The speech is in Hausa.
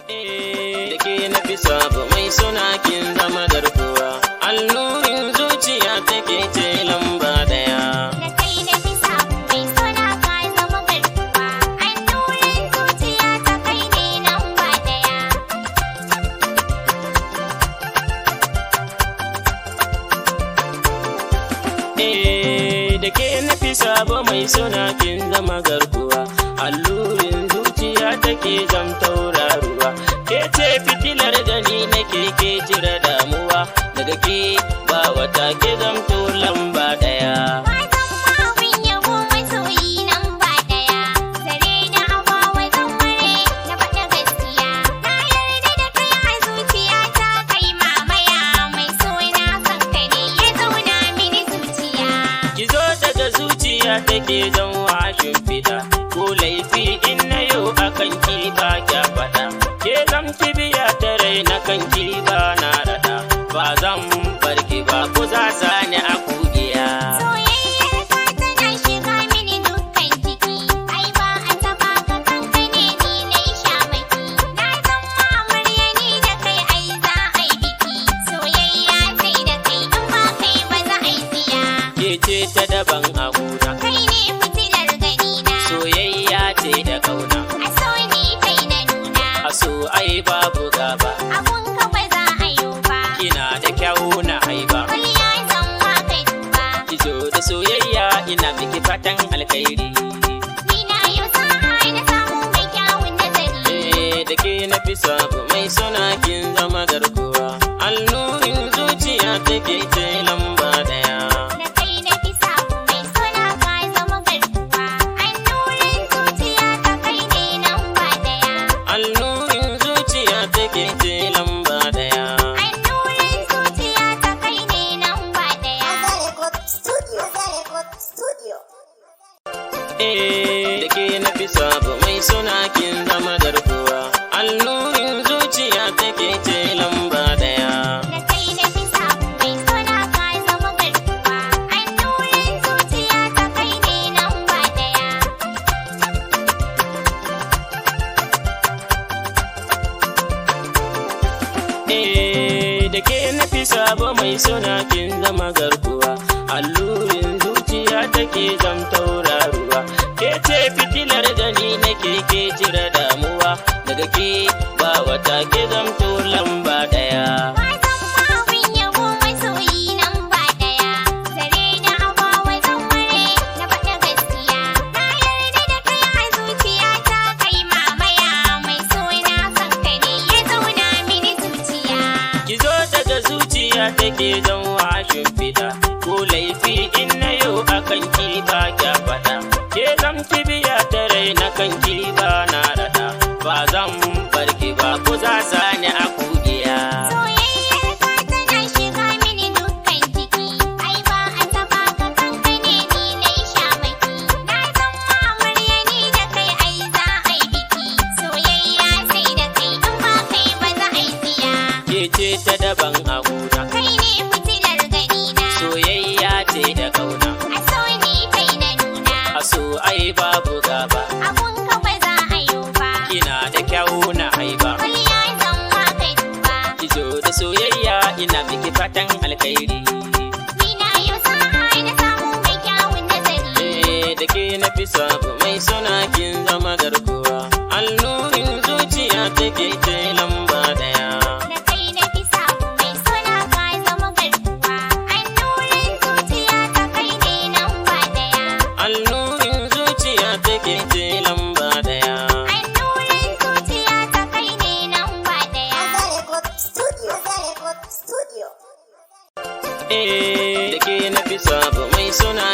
Dake nafi sabo mai suna kin zama garkuwa. Allurin zuciya take ce lamba daya. Da kai nafi sabo mai suna ka zama garkuwa. Allurin zuciya ta kai ne lamba daya. Dake nafi sabo mai suna kin zama garkuwa. Allurin zuciya take zam tauraruwa. Ke ce fitilar gani nake ke jira damuwa. Daga ke ba wata ke zamto lamba daya. Take zan washin fita ko laifi in na yau akan ki ba kya faɗa. Ke zan kibiya ta rai na kan ki ba na raɗa. Ba zan barki ba ku za sani a kugiya. Soyayyar ka tana shiga mini dukkan jiki. Ai ba a taba ka kanka ne ni na shamaki. Na san amarya ni da kai ai za a yi biki. Soyayya sai da kai in ba kai ba za a yi siya. Ke ce ta daban a gona. Kai ne fitilar gani na. Soyayya ce da kauna. A so ni kai na nuna. A so ai babu gaba. Abun ka ba za a yi ba. Kina da kyau na haiba. Kwalliya zan ma kai duba. Ki zo da soyayya ina miki fatan alkhairi. Ni na yau sa'a na samu mai kyawun nazari. Dake nafi sabo mai suna kin zama garkuwa. Allurin zuciya take ce lamba daya. Da kai nafi sabo mai suna ka zama garkuwa. Allurin zuciya ta kai ne lamba daya. Allurin zuciya take ce lamba daya. Allurin zuciya ta kai ne lamba daya. Dake nafi sabo mai suna kin zama garkuwa. Allurin zuciya take ce lamba daya. Da kai nafi sabo mai suna ka zama garkuwa. Allurin zuciya ta kai ne lamba daya. Dake nafi sabo mai suna kin zama garkuwa. Allurin zuciya take zam tauraruwa. Ke ce fitilar gani nake ke jira damuwa. Daga ke ba wata ke zamto lamba daya. Abin yabo masoyi lamba daya. Zare da abawa zan ware na faɗa gaskiya. Na yarda da kai a zuciyata kai mamaya. Mai suna kanka ne ya zauna mini zuciya. Ki zo daga zuciya take zan washin fita. Ko laifi in na yau akan ki ba kya faɗa. Ke zan kibiya ta rai na kan ki ba na raɗa. Ba zan barki ba ku za sani a kugiya. Soyayyar ka tana shiga mini dukkan jiki. Ai ba a taba ka kanka ne ni na shamaki. Na san amarya ni da kai ai za a yi biki. Soyayya sai da kai in ba kai ba za a yi siya. Ke ce ta daban a gona. Kai ne fitilar gani na. Soyayya ce da kauna. A so ni kai na nuna. A so ai babu gaba. Abun ka ba za a yi ba. Kina da kyau na haiba. Kwalliya zan ma kai duba. Ki zo da soyayya ina miki fatan alkhairi. Ni na yau sa'a na samu mai kyawun nazari. Dake nafi sabo mai suna kin zama garkuwa. Allurin zuciya take ce lamba daya. Da kai nafi sabo mai suna ka zama garkuwa. Allurin zuciya ta kai ne lamba daya. Allurin zuciya take ce lamba daya. Allurin zuciya ta kai ne lamba daya. Dake nafi sabo mai suna